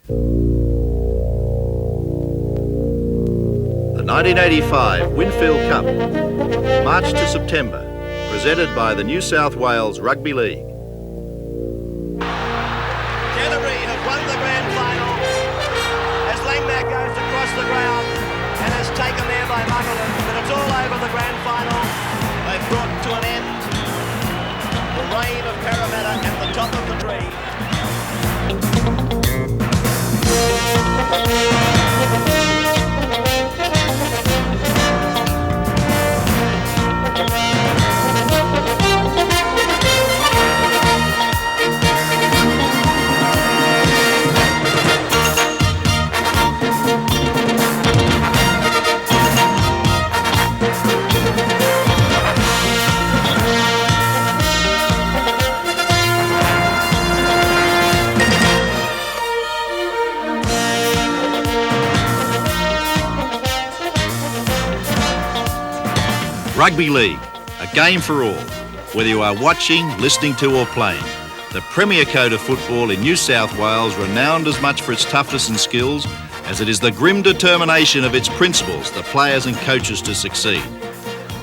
The 1985 Winfield Cup, March to September, presented by the New South Wales Rugby League. Canterbury have won the grand final as Langmack goes across the ground and is taken there by Muggerland, but it's all over the grand final. They've brought to an end the reign of Parramatta at the top of the tree. Rugby League, a game for all, whether you are watching, listening to or playing. The premier code of football in New South Wales, renowned as much for its toughness and skills as it is the grim determination of its principals, the players and coaches to succeed.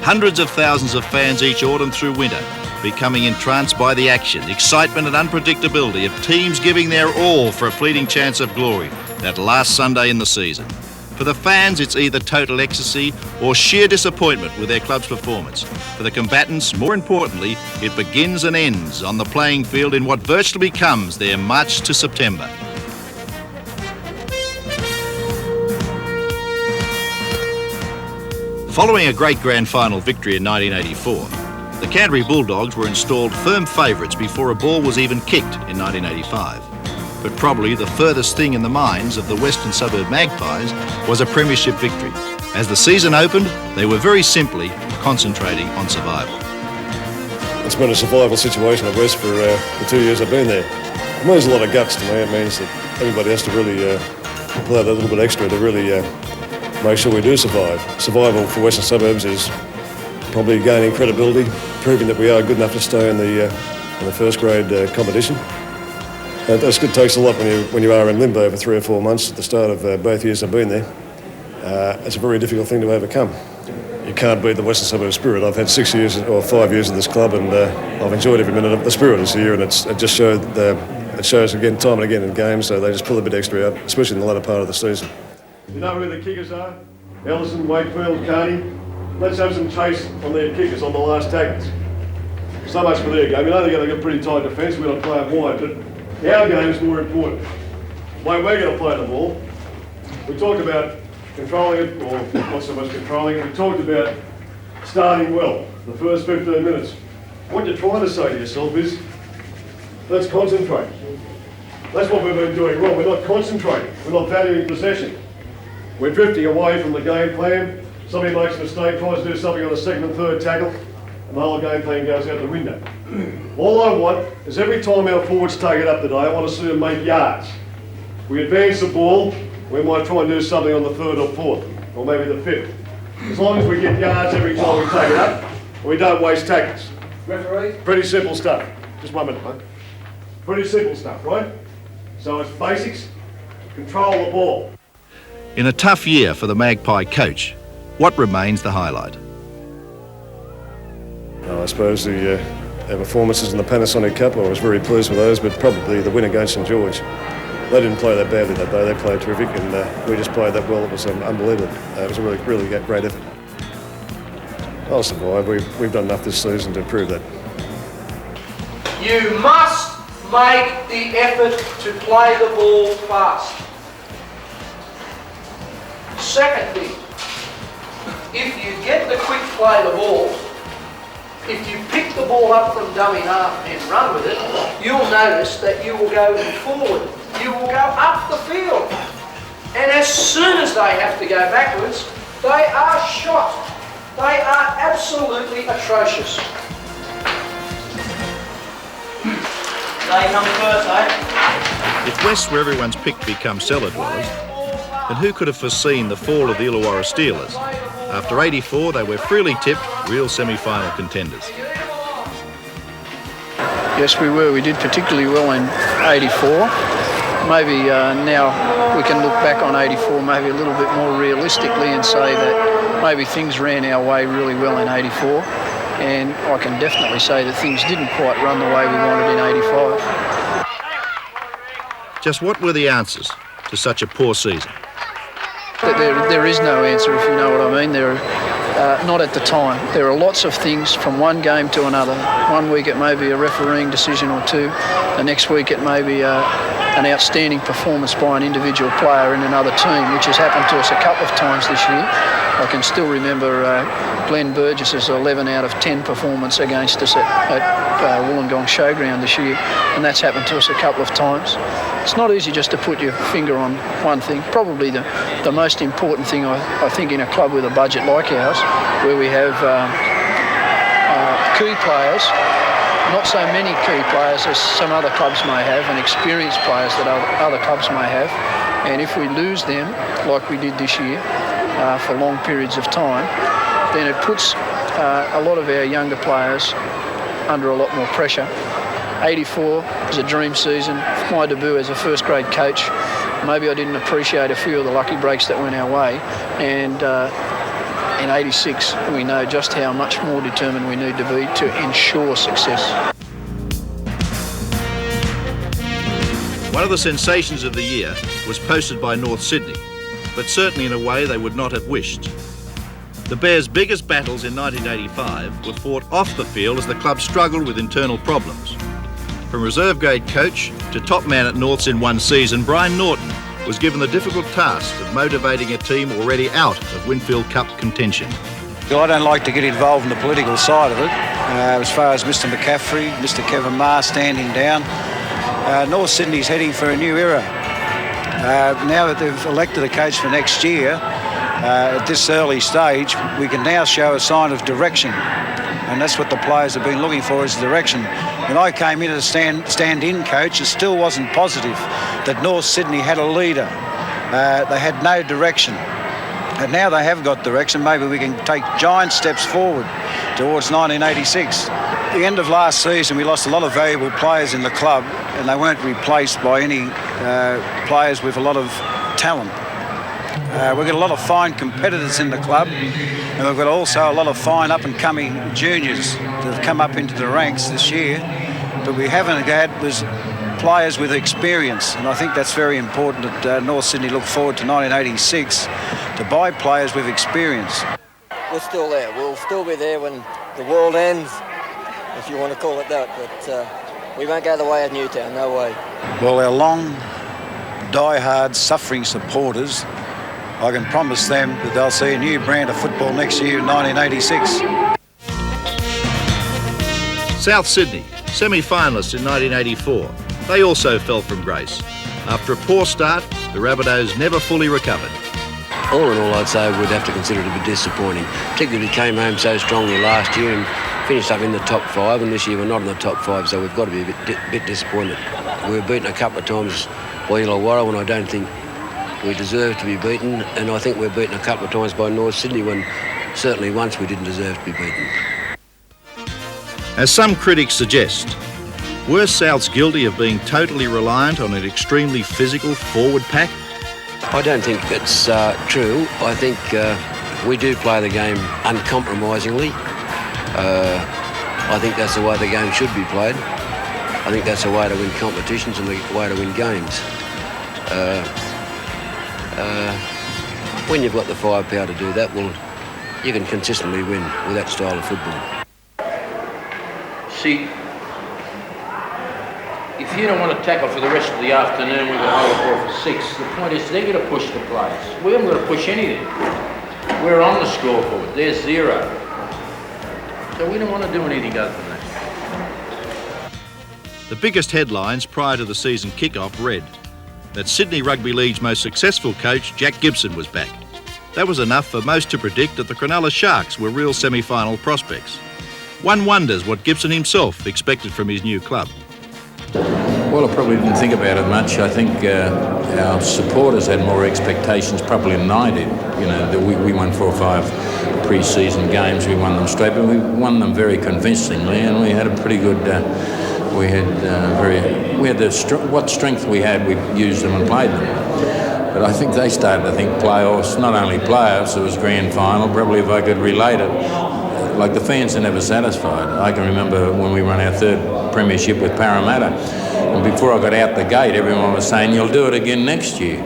Hundreds of thousands of fans each autumn through winter, becoming entranced by the action, excitement and unpredictability of teams giving their all for a fleeting chance of glory that last Sunday in the season. For the fans, it's either total ecstasy or sheer disappointment with their club's performance. For the combatants, more importantly, it begins and ends on the playing field in what virtually becomes their March to September. Following a great grand final victory in 1984, the Canterbury Bulldogs were installed firm favourites before a ball was even kicked in 1985. But probably the furthest thing in the minds of the Western Suburb Magpies was a premiership victory. As the season opened, they were very simply concentrating on survival. It's been a survival situation at West for the 2 years I've been there. It means a lot of guts to me. It means that everybody has to really pull out a little bit extra to really make sure we do survive. Survival for Western Suburbs is probably gaining credibility, proving that we are good enough to stay in the first grade competition. It takes a lot when you are in limbo for 3 or 4 months at the start of both years I've been there. It's a very difficult thing to overcome. You can't beat the Western Suburbs spirit. I've had 6 years or 5 years in this club, and I've enjoyed every minute of the spirit this year, and it shows again, time and again in games, so they just pull a bit extra out, especially in the latter part of the season. You know who the kickers are? Ellison, Wakefield, Carney. Let's have some chase on their kickers on the last tackles. So much for their game. You know they've got a pretty tight defence, we've got to play it wide, but our game is more important. The way we're going to play the ball, we talked about controlling it, or not so much controlling it, we talked about starting well, the first 15 minutes. What you're trying to say to yourself is, let's concentrate. That's what we've been doing wrong. We're not concentrating. We're not valuing possession. We're drifting away from the game plan. Somebody makes a mistake, tries to do something on the second and third tackle, and the whole game plan goes out the window. All I want is every time our forwards take it up today, I want to see them make yards. We advance the ball, we might try and do something on the third or fourth, or maybe the fifth. As long as we get yards every time we take it up, and we don't waste tackles. Referee? Pretty simple stuff. Just 1 minute, mate. Pretty simple stuff, right? So it's basics, control the ball. In a tough year for the Magpie coach, what remains the highlight? I suppose our performances in the Panasonic Cup, I was very pleased with those, but probably the win against St George. They didn't play that badly that day, they played terrific, and we just played that well. It was unbelievable. It was a really great effort. I'll survive. We've done enough this season to prove that. You must make the effort to play the ball fast. Second thing, if you get the quick play the ball, if you pick the ball up from dummy half and run with it, you'll notice that you will go forward. You will go up the field. And as soon as they have to go backwards, they are shot. They are absolutely atrocious. They come first, eh? If West, where everyone's picked, become cellar dwellers, then who could have foreseen the fall of the Illawarra Steelers? After 84, they were freely tipped real semi-final contenders. Yes, we were. We did particularly well in 84. maybe now we can look back on 84 maybe a little bit more realistically and say that maybe things ran our way really well in 84, and I can definitely say that things didn't quite run the way we wanted in 85. Just what were the answers to such a poor season? There is no answer, if you know what I mean. Not at the time. There are lots of things from one game to another. One week it may be a refereeing decision or two. The next week it may be an outstanding performance by an individual player in another team, which has happened to us a couple of times this year. I can still remember Glenn Burgess's 11 out of 10 performance against us at Wollongong Showground this year, and that's happened to us a couple of times. It's not easy just to put your finger on one thing. Probably the most important thing, I think, in a club with a budget like ours, where we have key players, not so many key players as some other clubs may have, and experienced players that other clubs may have. And if we lose them, like we did this year, for long periods of time, then it puts a lot of our younger players under a lot more pressure. 84 was a dream season. My debut as a first grade coach. Maybe I didn't appreciate a few of the lucky breaks that went our way, and in 86 we know just how much more determined we need to be to ensure success. One of the sensations of the year was posted by North Sydney, but certainly in a way they would not have wished. The Bears' biggest battles in 1985 were fought off the field as the club struggled with internal problems. From reserve grade coach to top man at Norths in one season, Brian Norton was given the difficult task of motivating a team already out of Winfield Cup contention. I don't like to get involved in the political side of it. As far as Mr McCaffrey, Mr Kevin Marr standing down, North Sydney's heading for a new era. Now that they've elected a coach for next year, at this early stage, we can now show a sign of direction. And that's what the players have been looking for, is direction. When I came in as a stand-in coach, it still wasn't positive that North Sydney had a leader. They had no direction. And now they have got direction. Maybe we can take giant steps forward towards 1986. At the end of last season, we lost a lot of valuable players in the club, and they weren't replaced by any players with a lot of talent. We've got a lot of fine competitors in the club, and we've got also a lot of fine up-and-coming juniors that have come up into the ranks this year, but we haven't had players with experience, and I think that's very important that North Sydney look forward to 1986 to buy players with experience. We're still there. We'll still be there when the world ends, if you want to call it that, but we won't go the way of Newtown, no way. Well, our long, die-hard, suffering supporters, I can promise them that they'll see a new brand of football next year in 1986. South Sydney, semi-finalists in 1984. They also fell from grace. After a poor start, the Rabbitohs never fully recovered. All in all, I'd say we'd have to consider it a bit disappointing. Particularly we came home so strongly last year and finished up in the top five, and this year we're not in the top five, so we've got to be a bit disappointed. We were beaten a couple of times by Illawarra when I don't think we deserve to be beaten, and I think we're beaten a couple of times by North Sydney when certainly once we didn't deserve to be beaten. As some critics suggest, were Souths guilty of being totally reliant on an extremely physical forward pack? I don't think that's true. I think we do play the game uncompromisingly. I think that's the way the game should be played. I think that's the way to win competitions and the way to win games. When you've got the firepower to do that, well, you can consistently win with that style of football. See, if you don't want to tackle for the rest of the afternoon, we're going to hold the ball for 6. The point is they're going to push the players. We haven't got to push anything. We're on the scoreboard. They're 0. So we don't want to do anything other than that. The biggest headlines prior to the season kick-off read that Sydney Rugby League's most successful coach, Jack Gibson, was back. That was enough for most to predict that the Cronulla Sharks were real semi-final prospects. One wonders what Gibson himself expected from his new club. Well, I probably didn't think about it much. I think our supporters had more expectations probably than I did. You know, we won 4 or 5 pre-season games. We won them straight, but we won them very convincingly, and we had a pretty good We had what strength we had, we used them and played them. But I think they started to think playoffs, not only playoffs, it was grand final. Probably if I could relate it, like the fans are never satisfied. I can remember when we won our third premiership with Parramatta, and before I got out the gate, everyone was saying, you'll do it again next year.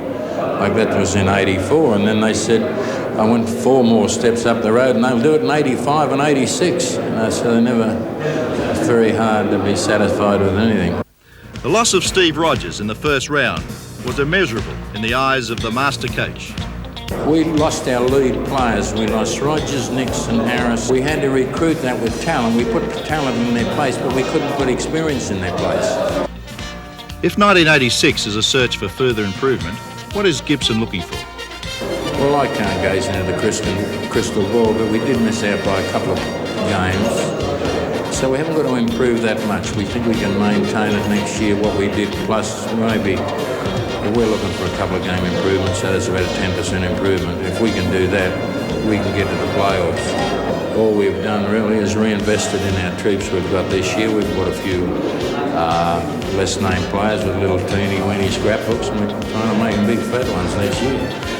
Like that was in 84, and then they said, I went 4 more steps up the road and they'll do it in 85 and 86. So they never, it's very hard to be satisfied with anything. The loss of Steve Rogers in the first round was immeasurable in the eyes of the master coach. We lost our lead players. We lost Rogers, Nixon, Harris. We had to recruit that with talent. We put talent in their place, but we couldn't put experience in their place. If 1986 is a search for further improvement, what is Gibson looking for? Well, I can't gaze into the crystal ball, but we did miss out by a couple of games. So we haven't got to improve that much. We think we can maintain it next year, what we did, plus maybe we're looking for a couple of game improvements, so that's about a 10% improvement. If we can do that, we can get to the playoffs. All we've done really is reinvested in our troops we've got this year. We've bought a few less named players with little teeny-weeny scrapbooks, and we're trying to make them big fat ones next year.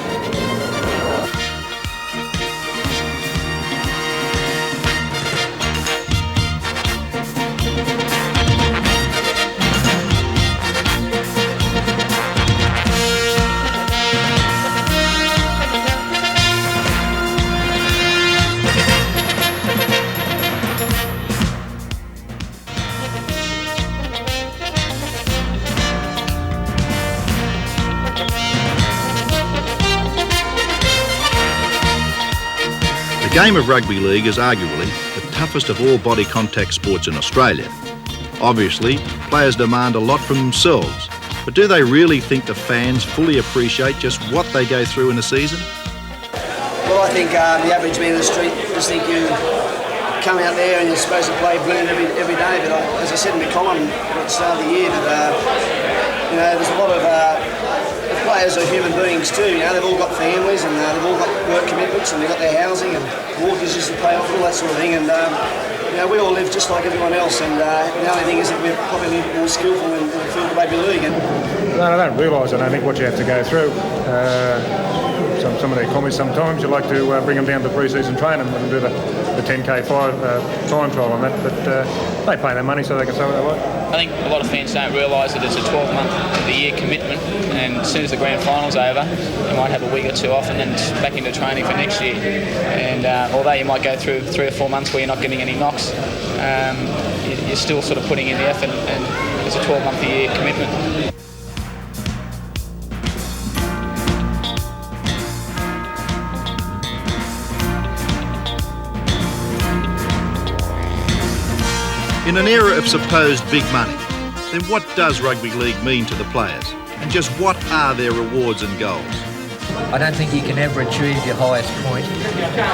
The game of rugby league is arguably the toughest of all body contact sports in Australia. Obviously, players demand a lot from themselves, but do they really think the fans fully appreciate just what they go through in a season? Well, I think the average man in the street just think you come out there and you're supposed to play brilliant every day, but as I said in my column at the start of the year, that there's a lot of players are human beings too. They've all got families and they've all got work commitments and they've got their housing and mortgages to pay off and all that sort of thing. And we all live just like everyone else. And the only thing is that we're probably a little bit more skillful in the field of rugby league. No, I don't realise. I don't think what you have to go through. Some of their comments sometimes you like to bring them down to pre-season training and let them do the 10k time trial on that, but they pay their money so they can say what they like. I think a lot of fans don't realise that it's a 12-month of the year commitment, and as soon as the grand final's over, you might have a week or two off and then back into training for next year. And although you might go through 3 or 4 months where you're not getting any knocks, you're still sort of putting in the effort, and it's a 12-month a year commitment. In an era of supposed big money, then what does rugby league mean to the players? And just what are their rewards and goals? I don't think you can ever achieve your highest point.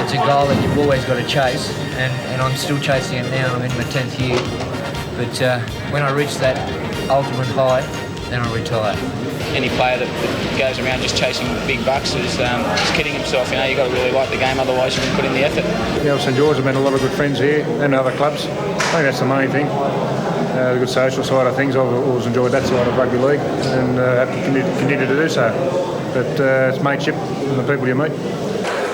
It's a goal that you've always got to chase, and I'm still chasing it now. I'm in my 10th year. But when I reach that ultimate high, then I retire. Any player that goes around just chasing big bucks is kidding himself. You've got to really like the game, otherwise you can put in the effort. St George have met a lot of good friends here and other clubs. I think that's the main thing. The good social side of things. I've always enjoyed that side of rugby league and have to continue to do so. But it's mateship and the people you meet.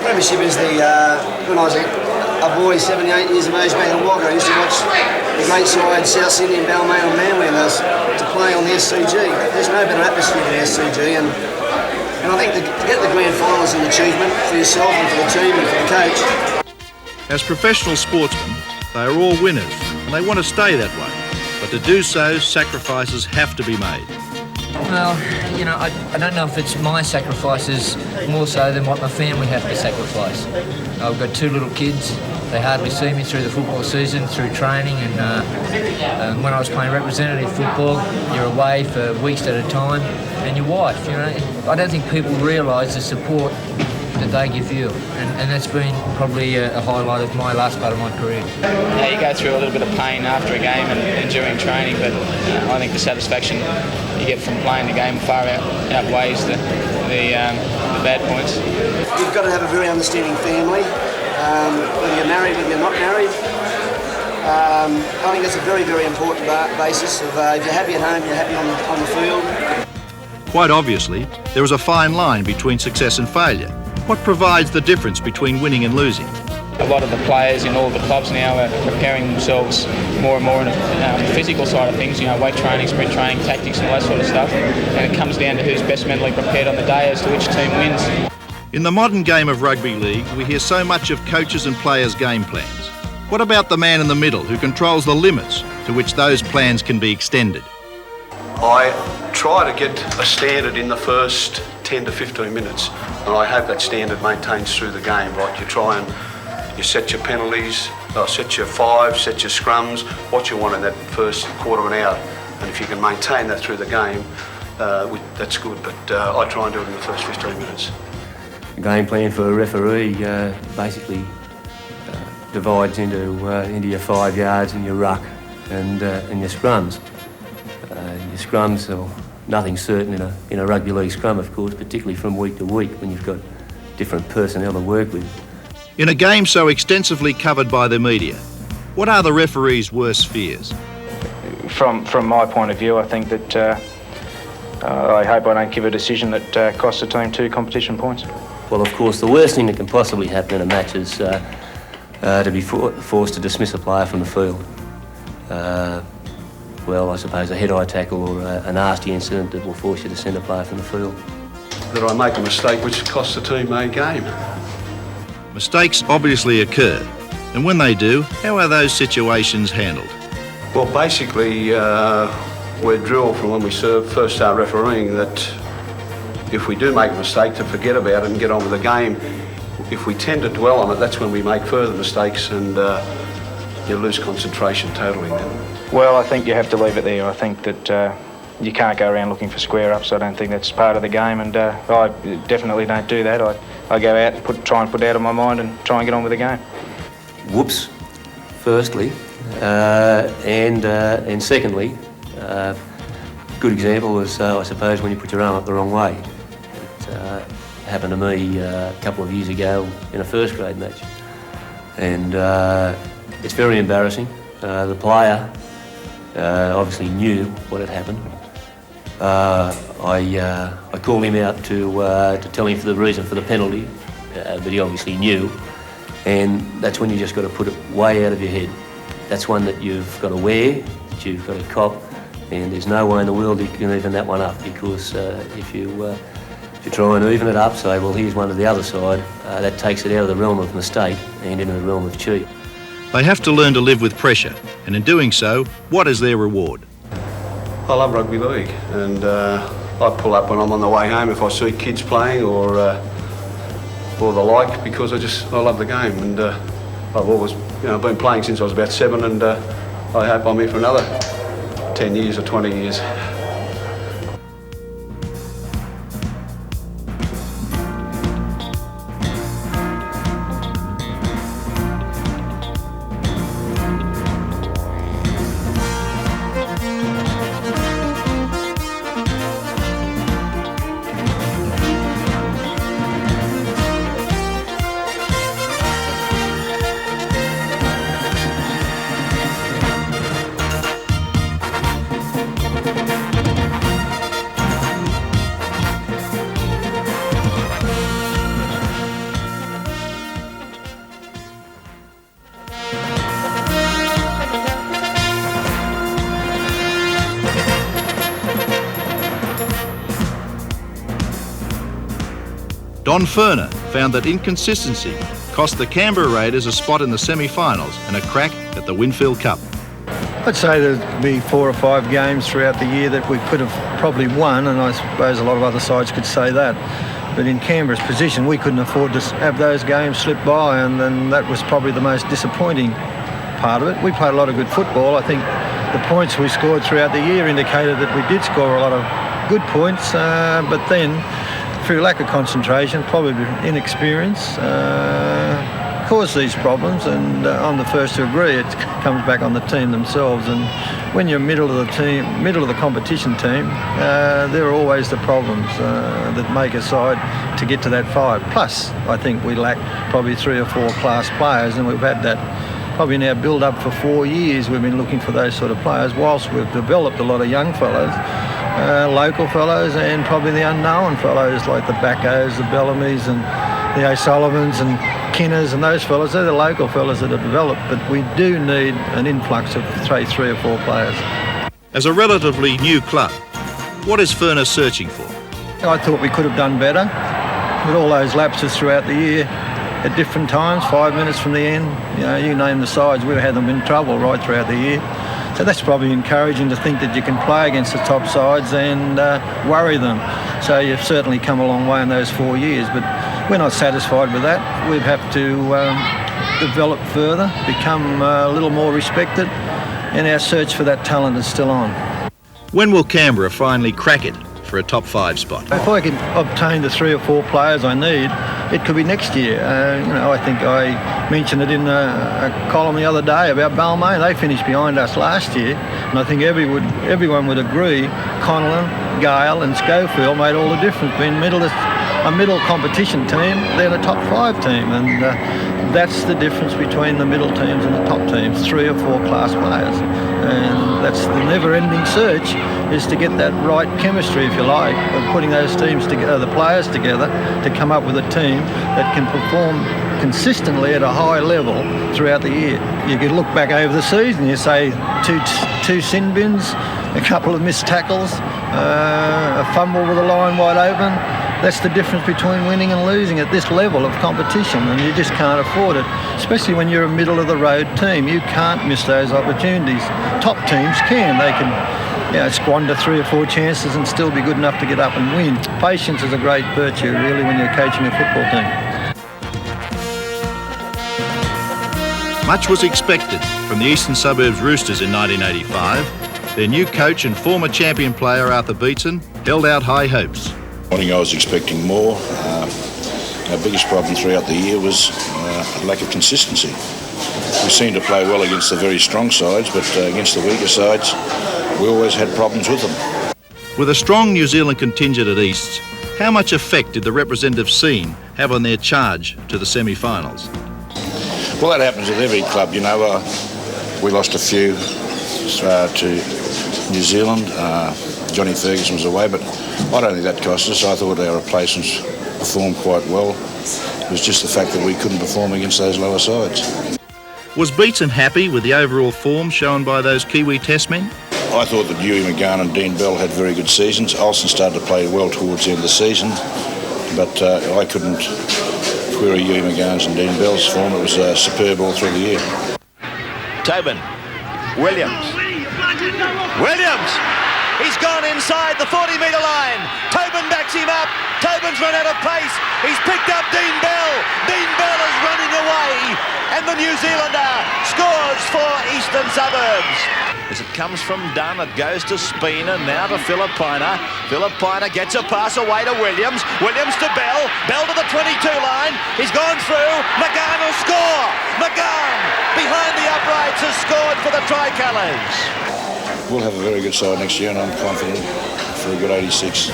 Premiership is when I was a boy, 7, 8 years of age, back in Wagga, I used to watch the great side, South Sydney and Balmain and Manly, and to play on the SCG. There's no better atmosphere than the SCG, and I think to get the grand final is an achievement for yourself and for the team and for the coach. As professional sportsmen, they are all winners, and they want to stay that way. But to do so, sacrifices have to be made. Well, I don't know if it's my sacrifices more so than what my family have to sacrifice. I've got 2 little kids. They hardly see me through the football season, through training, and when I was playing representative football, you're away for weeks at a time, and your wife, I don't think people realise the support that they give you, and that's been probably a highlight of my last part of my career. You go through a little bit of pain after a game and during training, but I think the satisfaction you get from playing the game far outweighs the bad points. You've got to have a very understanding family, whether you're married, whether you're not married. I think that's a very, very important basis of if you're happy at home, you're happy on the field. Quite obviously, there is a fine line between success and failure. What provides the difference between winning and losing? A lot of the players in all the clubs now are preparing themselves more and more on the physical side of things, weight training, sprint training, tactics and all that sort of stuff. And it comes down to who's best mentally prepared on the day as to which team wins. In the modern game of rugby league, we hear so much of coaches and players' game plans. What about the man in the middle who controls the limits to which those plans can be extended? I try to get a standard in the first 10 to 15 minutes, and I hope that standard maintains through the game. Like you set your penalties, set your fives, set your scrums, what you want in that first quarter of an hour. And if you can maintain that through the game, that's good. But I try and do it in the first 15 minutes. The game plan for a referee basically divides into your 5 yards and your ruck and your scrums. Your scrums are nothing certain in a rugby league scrum, of course, particularly from week to week when you've got different personnel to work with. In a game so extensively covered by the media, what are the referee's worst fears? From my point of view, I think that I hope I don't give a decision that costs the team 2 competition points. Well, of course, the worst thing that can possibly happen in a match is to be forced to dismiss a player from the field. Well, I suppose a head-eye tackle or a nasty incident that will force you to send a player from the field. That I make a mistake which costs the team a game. Mistakes obviously occur, and when they do, how are those situations handled? Well, basically, we're drilled from when we first start refereeing that if we do make a mistake, to forget about it and get on with the game. If we tend to dwell on it, that's when we make further mistakes and you lose concentration totally then. Well, I think you have to leave it there. I think that you can't go around looking for square-ups. I don't think that's part of the game, and I definitely don't do that. I go out and try and put it out of my mind and try and get on with the game. Whoops, firstly, and secondly, good example was, I suppose, when you put your arm up the wrong way. It happened to me a couple of years ago in a first grade match, and it's very embarrassing. The player obviously knew what had happened. I called him out to tell him for the reason for the penalty, but he obviously knew, and that's when you just got to put it way out of your head. That's one that you've got to wear, that you've got to cop, and there's no way in the world you can even that one up, because if you try and even it up, say, well, here's one to the other side, that takes it out of the realm of mistake and into the realm of cheat. They have to learn to live with pressure, and in doing so, what is their reward? I love rugby league, and I pull up when I'm on the way home if I see kids playing or the like, because I love the game, and I've always been playing since I was about 7, and I hope I'm here for another 10 years or 20 years. Don Ferner found that inconsistency cost the Canberra Raiders a spot in the semi-finals and a crack at the Winfield Cup. I'd say there'd be 4 or 5 games throughout the year that we could have probably won, and I suppose a lot of other sides could say that. But in Canberra's position, we couldn't afford to have those games slip by, and then that was probably the most disappointing part of it. We played a lot of good football. I think the points we scored throughout the year indicated that we did score a lot of good points, but then through lack of concentration, probably inexperience, caused these problems, and I'm the first to agree it comes back on the team themselves. And when you're middle of the competition team, there are always the problems that make a side to get to that 5. Plus, I think we lack probably 3 or 4 class players, and we've had that probably in our build-up for 4 years, we've been looking for those sort of players, whilst we've developed a lot of young fellows, local fellows, and probably the unknown fellows like the Backos, the Bellamys and the O'Sullivans and Kinners and those fellas. They're the local fellas that have developed, but we do need an influx of three or four players. As a relatively new club, what is Furness searching for? I thought we could have done better with all those lapses throughout the year at different times, 5 minutes from the end. You name the sides, we've had them in trouble right throughout the year. So that's probably encouraging to think that you can play against the top sides and worry them. So you've certainly come a long way in those 4 years, but we're not satisfied with that. We have to develop further, become a little more respected, and our search for that talent is still on. When will Canberra finally crack it for a top 5 spot? If I can obtain the 3 or 4 players I need, it could be next year. I think I mentioned it in a column the other day about Balmain. They finished behind us last year, and I think everyone would agree Connellan, Gale and Schofield made all the difference being a middle competition team, then a top 5 team, and that's the difference between the middle teams and the top teams, 3 or 4 class players. And that's the never-ending search, is to get that right chemistry, if you like, of putting those teams together, the players together, to come up with a team that can perform consistently at a high level throughout the year. You can look back over the season, you say two sin bins, a couple of missed tackles, a fumble with a line wide open. That's the difference between winning and losing at this level of competition, and you just can't afford it, especially when you're a middle-of-the-road team. You can't miss those opportunities. Top teams can. They can squander 3 or 4 chances and still be good enough to get up and win. Patience is a great virtue, really, when you're coaching a football team. Much was expected from the Eastern Suburbs Roosters in 1985. Their new coach and former champion player Arthur Beetson held out high hopes. I think I was expecting more. Our biggest problem throughout the year was a lack of consistency. We seemed to play well against the very strong sides, but against the weaker sides, we always had problems with them. With a strong New Zealand contingent at Easts, how much effect did the representative scene have on their charge to the semi-finals? Well, that happens with every club, We lost a few to New Zealand. Johnny Ferguson was away, but I don't think that cost us. I thought our replacements performed quite well. It was just the fact that we couldn't perform against those lower sides. Was Beetson happy with the overall form shown by those Kiwi test men? I thought that Huey McGann and Dean Bell had very good seasons. Olsen started to play well towards the end of the season, but I couldn't query Huey McGann's and Dean Bell's form. It was superb all through the year. Tobin, Williams. He's gone inside the 40-metre line. Tobin backs him up. Tobin's run out of pace. He's picked up Dean Bell. Dean Bell is running away. And the New Zealander scores for Eastern Suburbs. As it comes from Dunn, it goes to Spina, now to Filipina. Filipina gets a pass away to Williams. Williams to Bell. Bell to the 22 line. He's gone through. McGann will score. McGann, behind the uprights, has scored for the Tricolours. We'll have a very good side next year, and I'm confident for a good 86.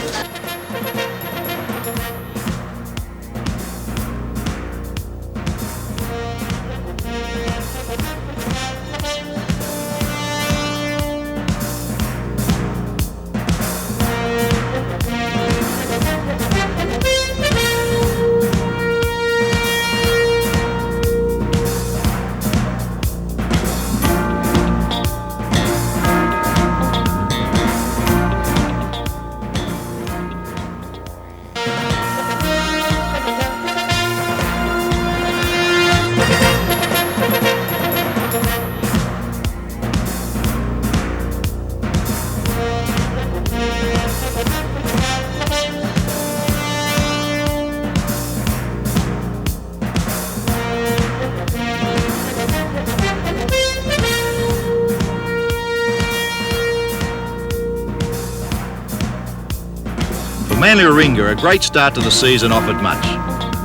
Manly Warringah, a great start to the season offered much.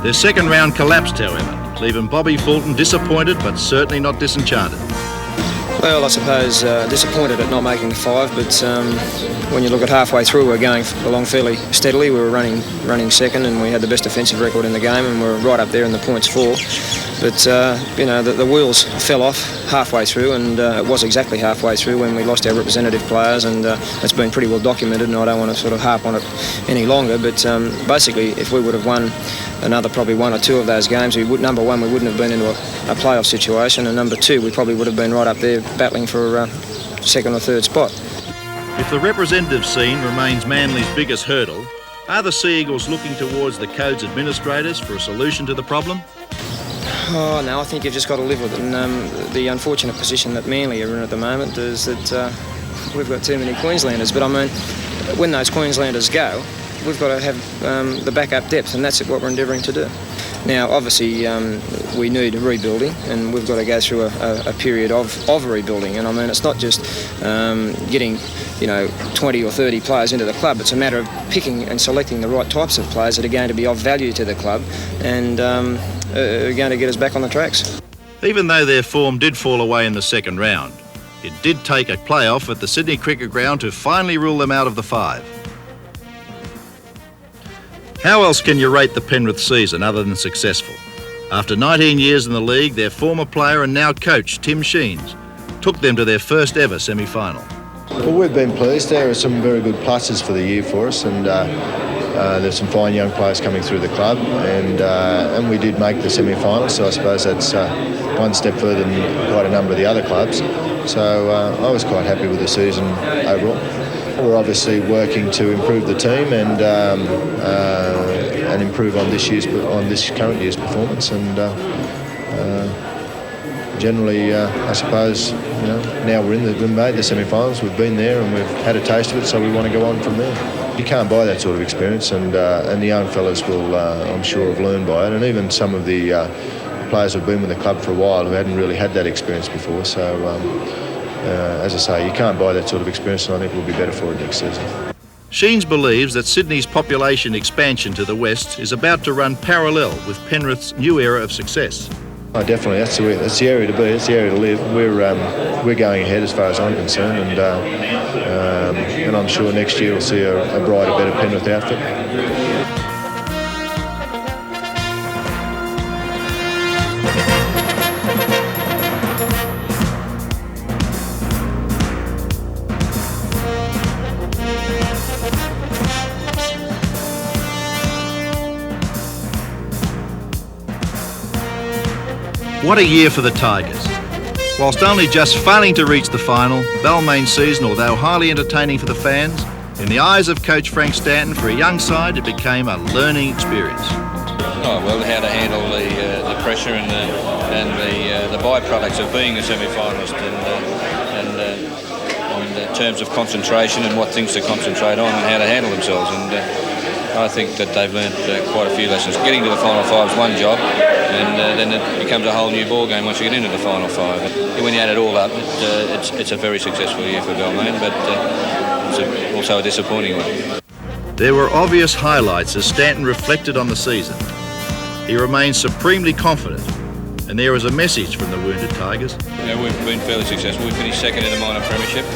Their second round collapsed, however, leaving Bobby Fulton disappointed but certainly not disenchanted. Well, I suppose disappointed at not making the 5, but when you look at halfway through, we're going along fairly steadily. We were running second, and we had the best defensive record in the game, and we're right up there in the points for. But you know, the wheels fell off halfway through, and it was exactly halfway through when we lost our representative players, and it's been pretty well documented, and I don't want to sort of harp on it any longer. But basically, if we would have won another probably 1 or 2 of those games, number one, we wouldn't have been into a playoff situation, and number 2, we probably would have been right up there battling for a second or third spot. If the representative scene remains Manly's biggest hurdle, are the Sea Eagles looking towards the Codes administrators for a solution to the problem? Oh, no, I think you've just got to live with it. And the unfortunate position that Manly are in at the moment is that we've got too many Queenslanders. But I mean, when those Queenslanders go, we've got to have the backup depth, and that's what we're endeavouring to do. Now, obviously, we need rebuilding, and we've got to go through a period of rebuilding. And I mean, it's not just getting, 20 or 30 players into the club. It's a matter of picking and selecting the right types of players that are going to be of value to the club and are going to get us back on the tracks. Even though their form did fall away in the second round, it did take a play-off at the Sydney Cricket Ground to finally rule them out of the 5. How else can you rate the Penrith season other than successful? After 19 years in the league, their former player and now coach, Tim Sheens, took them to their first ever semi-final. Well, we've been pleased. There are some very good pluses for the year for us, and there's some fine young players coming through the club, and we did make the semi-final, so I suppose that's one step further than quite a number of the other clubs. So I was quite happy with the season overall. We're obviously working to improve the team and improve on this current year's performance. And generally, I suppose now we've made the semi-finals. We've been there and we've had a taste of it, so we want to go on from there. You can't buy that sort of experience, and the young fellas will, I'm sure, have learned by it. And even some of the players who've been with the club for a while who hadn't really had that experience before. So. As I say, you can't buy that sort of experience, and I think we'll be better for it next season. Sheens believes that Sydney's population expansion to the west is about to run parallel with Penrith's new era of success. Oh, definitely, that's the area to be, that's the area to live. We're going ahead as far as I'm concerned, and I'm sure next year we'll see a brighter, better Penrith outfit. What a year for the Tigers. Whilst only just failing to reach the final, Balmain's season, although highly entertaining for the fans, in the eyes of coach Frank Stanton, for a young side, it became a learning experience. Oh well, how to handle the pressure and the byproducts of being a semi-finalist, and in terms of concentration and what things to concentrate on and how to handle themselves. And I think that they've learned quite a few lessons. Getting to the final 5 is one job, and then it becomes a whole new ball game once you get into the final 5. And when you add it all up, it's a very successful year for Balmain, but it's also a disappointing one. There were obvious highlights as Stanton reflected on the season. He remains supremely confident, and there is a message from the wounded Tigers. Yeah, we've been fairly successful. We finished second in the minor premiership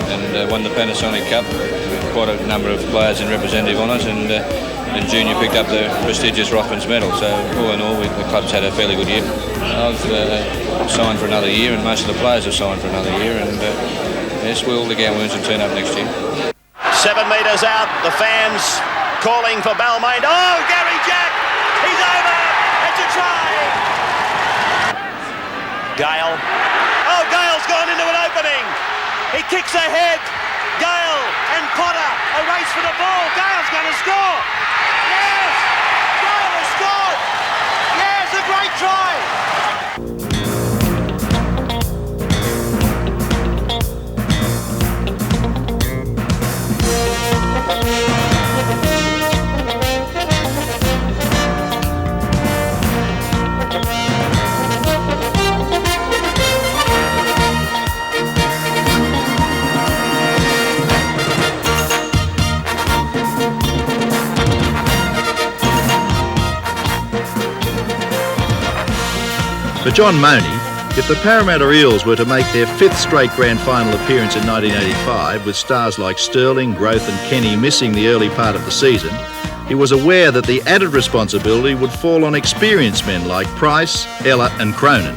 and won the Panasonic Cup. Quite a number of players in representative honours, and Junior picked up the prestigious Rothmans medal. So all in all, the club's had a fairly good year. I've signed for another year, and most of the players have signed for another year, and yes, we'll lick our wounds and turn up next year. 7 metres out, the fans calling for Balmain. Oh, Gary Jack, he's over, it's a try. Gale, oh, Gale's gone into an opening. He kicks ahead. Gale and Potter, a race for the ball. Gale's going to score. Yes, Gale has scored. Yes, a great try. For John Money, If the Parramatta Eels were to make their 5th straight grand final appearance in 1985, with stars like Sterling, Growth and Kenny missing the early part of the season, he was aware that the added responsibility would fall on experienced men like Price, Ella and Cronin.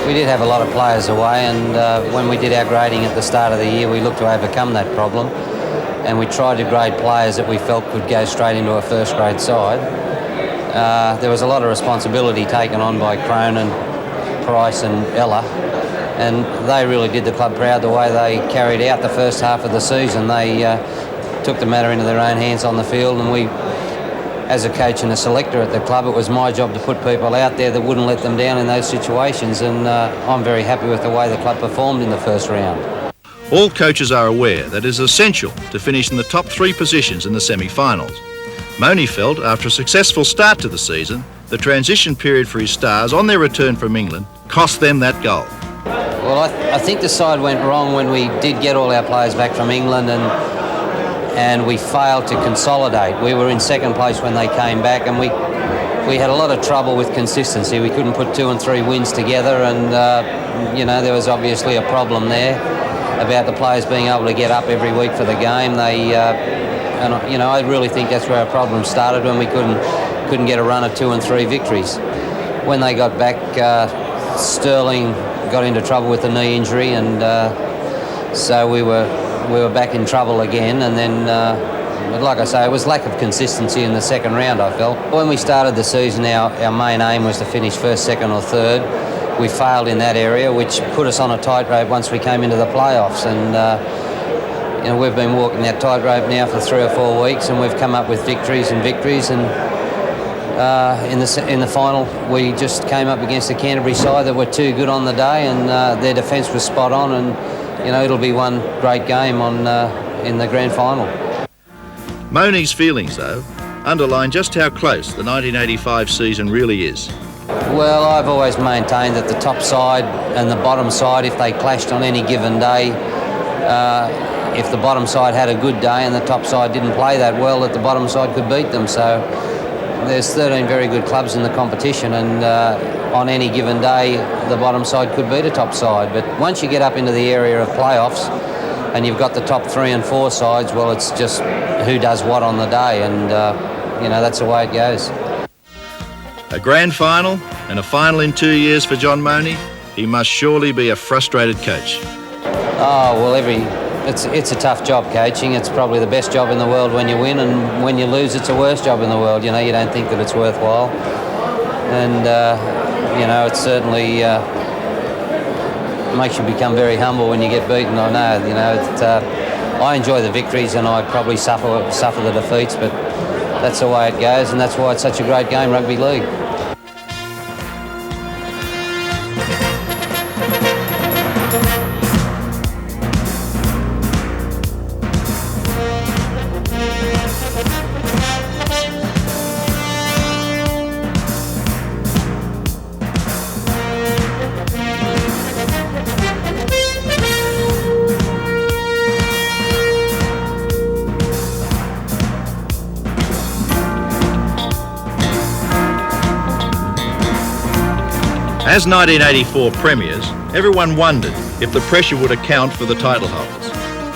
We did have a lot of players away, and when we did our grading at the start of the year, we looked to overcome that problem, and we tried to grade players that we felt could go straight into a first grade side. There was a lot of responsibility taken on by Cronin, Price and Ella, and they really did the club proud the way they carried out the first half of the season. They took the matter into their own hands on the field, and we, as a coach and a selector at the club, it was my job to put people out there that wouldn't let them down in those situations, and I'm very happy with the way the club performed in the first round. All coaches are aware that it is essential to finish in the top 3 positions in the semi-finals. Moni felt, after a successful start to the season, the transition period for his stars on their return from England cost them that goal. Well, I think the side went wrong when we did get all our players back from England and we failed to consolidate. We were in second place when they came back, and we had a lot of trouble with consistency. We couldn't put 2 and 3 wins together, and you know, there was obviously a problem there about the players being able to get up every week for the game. And you know, I really think that's where our problem started, when we couldn't get a run of 2 and 3 victories. When they got back, Sterling got into trouble with a knee injury, and so we were back in trouble again. And then, like I say, it was lack of consistency in the second round, I felt. When we started the season, our main aim was to finish first, second or third. We failed in that area, which put us on a tightrope once we came into the playoffs. And you know, we've been walking that tightrope now for 3 or 4 weeks, and we've come up with victories. And in the final, we just came up against the Canterbury side that were too good on the day, and their defence was spot on. And you know, it'll be one great game in the grand final. Moni's feelings, though, underline just how close the 1985 season really is. Well, I've always maintained that the top side and the bottom side, if they clashed on any given day, if the bottom side had a good day and the top side didn't play that well, that the bottom side could beat them. So there's 13 very good clubs in the competition, and on any given day, the bottom side could beat a top side. But once you get up into the area of playoffs and you've got the top 3 and 4 sides, well, it's just who does what on the day, and you know, that's the way it goes. A grand final and a final in 2 years for John Moni. He must surely be a frustrated coach. Oh, well, it's a tough job, coaching. It's probably the best job in the world when you win, and when you lose, it's the worst job in the world. You know, you don't think that it's worthwhile. And, you know, it certainly makes you become very humble when you get beaten. I know, you know, I enjoy the victories, and I probably suffer the defeats, but that's the way it goes, and that's why it's such a great game, rugby league. As 1984 premiers, everyone wondered if the pressure would account for the title holders.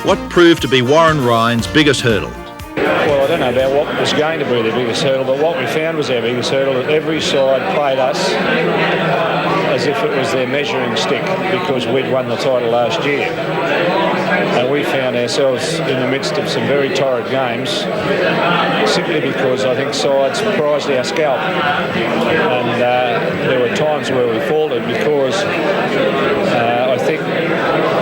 What proved to be Warren Ryan's biggest hurdle? Well, I don't know about what was going to be their biggest hurdle, but what we found was our biggest hurdle, that every side played us as if it was their measuring stick, because we'd won the title last year. And we found ourselves in the midst of some very torrid games, simply because I think sides prized our scalp. And there were times where we faltered because I think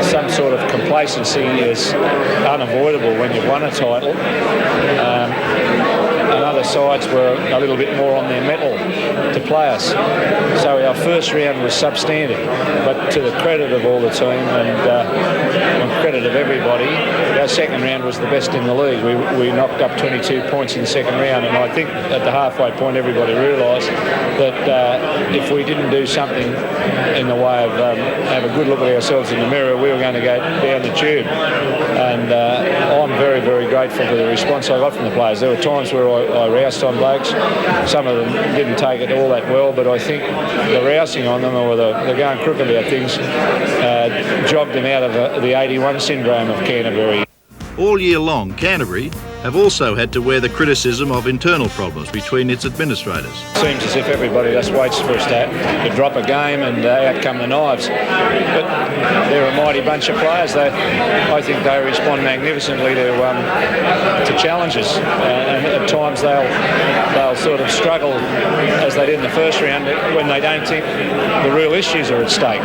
some sort of complacency is unavoidable when you've won a title. And other sides were a little bit more on their mettle to play us. So our first round was substandard, but to the credit of all the team and on credit of everybody, our second round was the best in the league. We knocked up 22 points in the second round, and I think at the halfway point everybody realised that if we didn't do something in the way of have a good look at ourselves in the mirror, we were going to go down the tube. And I'm very, very grateful for the response I got from the players. There were times where I roused on blokes. Some of them didn't take it all that well, but I think the rousing on them, or the going crook about things, jogged them out of the 81 syndrome of Canterbury. All year long, Canterbury have also had to wear the criticism of internal problems between its administrators. Seems as if everybody just waits for us to drop a game and out come the knives. But they're a mighty bunch of players. I think they respond magnificently to challenges, and at times they'll sort of struggle as they did in the first round when they don't think the real issues are at stake.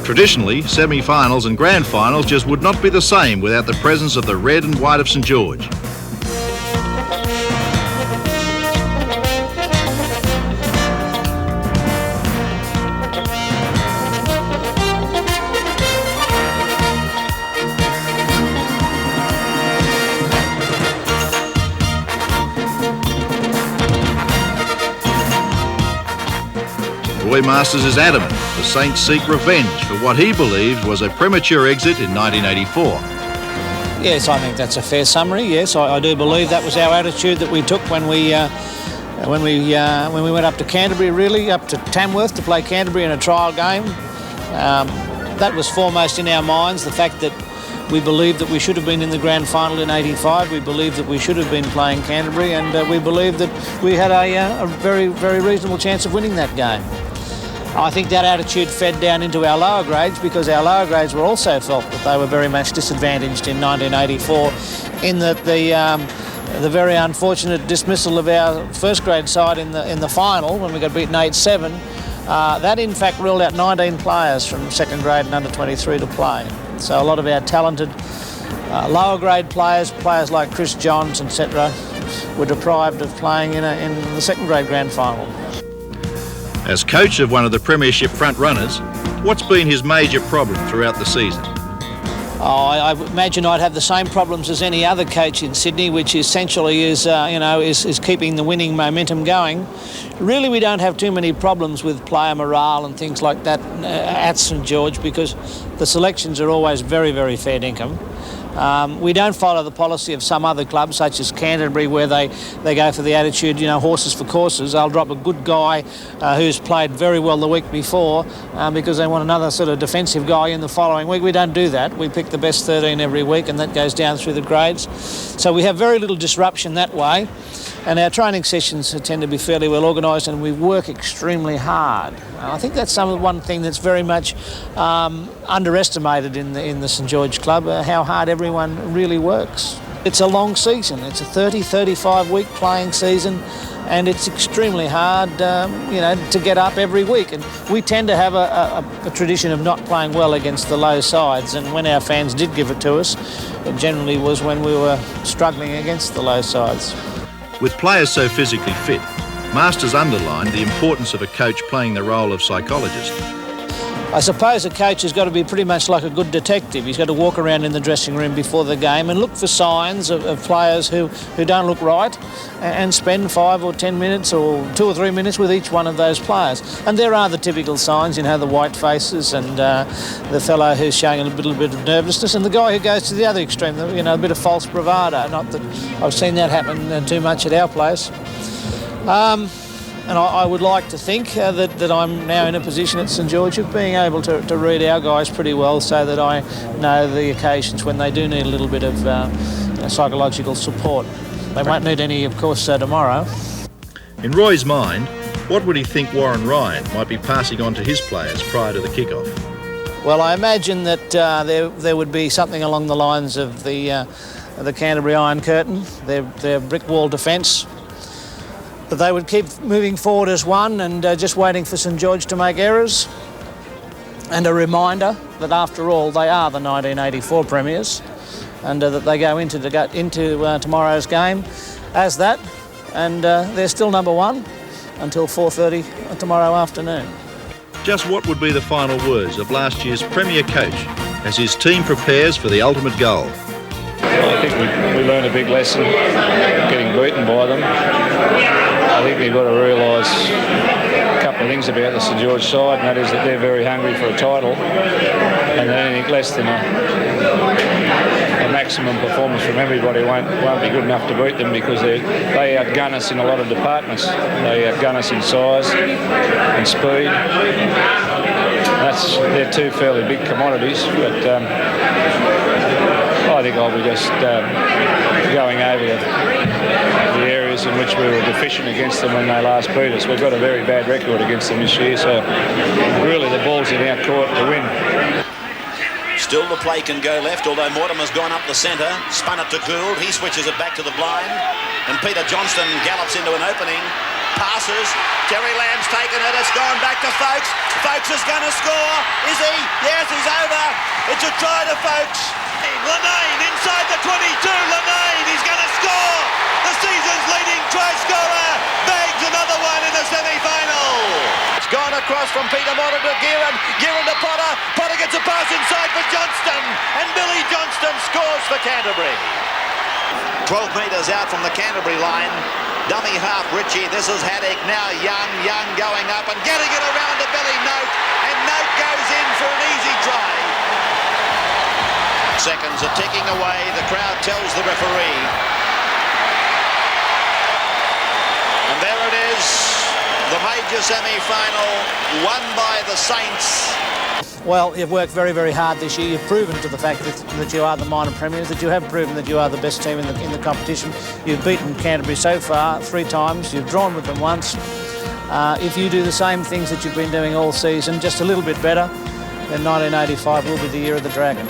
Traditionally, semi-finals and grand finals just would not be the same without the presence of the red and white of St George. Roy Masters is adamant the Saints seek revenge for what he believes was a premature exit in 1984. Yes, I think that's a fair summary. Yes, I do believe that was our attitude that we took when we went up to Canterbury, really up to Tamworth to play Canterbury in a trial game. That was foremost in our minds, the fact that we believed that we should have been in the grand final in '85. We believed that we should have been playing Canterbury, and we believed that we had a very, very reasonable chance of winning that game. I think that attitude fed down into our lower grades, because our lower grades were also felt that they were very much disadvantaged in 1984, in that the very unfortunate dismissal of our first grade side in the final when we got beaten 8-7, that in fact ruled out 19 players from second grade and under 23 to play. So a lot of our talented lower grade players like Chris Johns, etc., were deprived of playing in the second grade grand final. As coach of one of the premiership front runners, what's been his major problem throughout the season? I imagine I'd have the same problems as any other coach in Sydney, which essentially is keeping the winning momentum going. Really, we don't have too many problems with player morale and things like that at St George, because the selections are always very, very fair dinkum. We don't follow the policy of some other clubs, such as Canterbury, where they go for the attitude, horses for courses. They'll drop a good guy who's played very well the week before because they want another sort of defensive guy in the following week. We don't do that. We pick the best 13 every week, and that goes down through the grades. So we have very little disruption that way. And our training sessions tend to be fairly well organised, and we work extremely hard. I think that's one thing that's very much underestimated in the St George Club, how hard everyone really works. It's a long season. It's a 35 week playing season, and it's extremely hard, to get up every week. And we tend to have a tradition of not playing well against the low sides, and when our fans did give it to us, it generally was when we were struggling against the low sides. With players so physically fit, Masters underlined the importance of a coach playing the role of psychologist. I suppose a coach has got to be pretty much like a good detective. He's got to walk around in the dressing room before the game and look for signs of players who don't look right, and spend 5 or 10 minutes or 2 or 3 minutes with each one of those players. And there are the typical signs, the white faces and the fellow who's showing a little bit of nervousness, and the guy who goes to the other extreme, a bit of false bravado. Not that I've seen that happen too much at our place. And I would like to think that I'm now in a position at St George of being able to read our guys pretty well, so that I know the occasions when they do need a little bit of psychological support. They won't need any, of course, tomorrow. In Roy's mind, what would he think Warren Ryan might be passing on to his players prior to the kick-off? Well, I imagine that there would be something along the lines of the Canterbury Iron Curtain, their brick wall defence. That they would keep moving forward as one and just waiting for St George to make errors. And a reminder that after all, they are the 1984 premiers. and that they go into tomorrow's game as that, and they're still number one until 4:30 tomorrow afternoon. Just what would be the final words of last year's Premier coach as his team prepares for the ultimate goal? I think we learned a big lesson getting beaten by them. I think we've got to realise a couple of things about the St George side, and that is that they're very hungry for a title, and that anything less than a maximum performance from everybody won't be good enough to beat them, because they outgun us in a lot of departments. They outgun us in size and speed. They're two fairly big commodities, but I think I'll be just going over the areas in which we were deficient against them when they last beat us. We've got a very bad record against them this year, so really the ball's in our court to win. Still the play can go left, although Mortimer's gone up the centre, spun it to Gould, he switches it back to the blind, and Peter Johnston gallops into an opening, passes, Jerry Lamb's taken it, it's gone back to Folkes, Folkes is going to score, is he? Yes, he's over, it's a try to Folkes. Lanane inside the 22, Lanane, he's going to score, the season's leading try scorer, bags another one in the semi-final. It's gone across from Peter Mortimer to Gearan, Gearan to Potter, Potter gets a pass inside for Johnston, and Billy Johnston scores for Canterbury. 12 metres out from the Canterbury line, dummy half Ritchie, this is Haddock, now Young going up and getting it around to Billy Note, and Note goes in for an easy try. Seconds are ticking away, the crowd tells the referee. And there it is, the major semi-final won by the Saints. Well, you've worked very, very hard this year. You've proven to the fact that you are the minor premiers, that you have proven that you are the best team in the competition. You've beaten Canterbury so far 3 times. You've drawn with them once. If you do the same things that you've been doing all season, just a little bit better, then 1985 will be the year of the Dragon.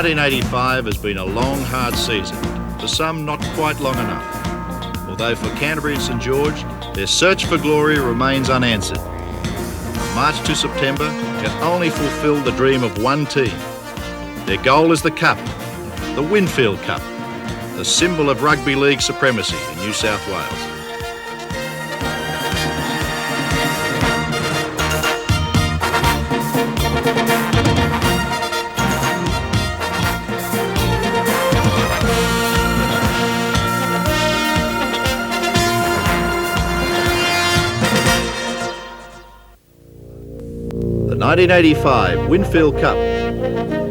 '85 has been a long, hard season, to some not quite long enough. Although for Canterbury and St George, their search for glory remains unanswered. March to September can only fulfil the dream of one team. Their goal is the Cup, the Winfield Cup, the symbol of rugby league supremacy in New South Wales. The 1985 Winfield Cup,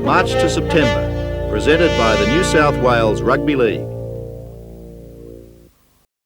March to September, presented by the New South Wales Rugby League.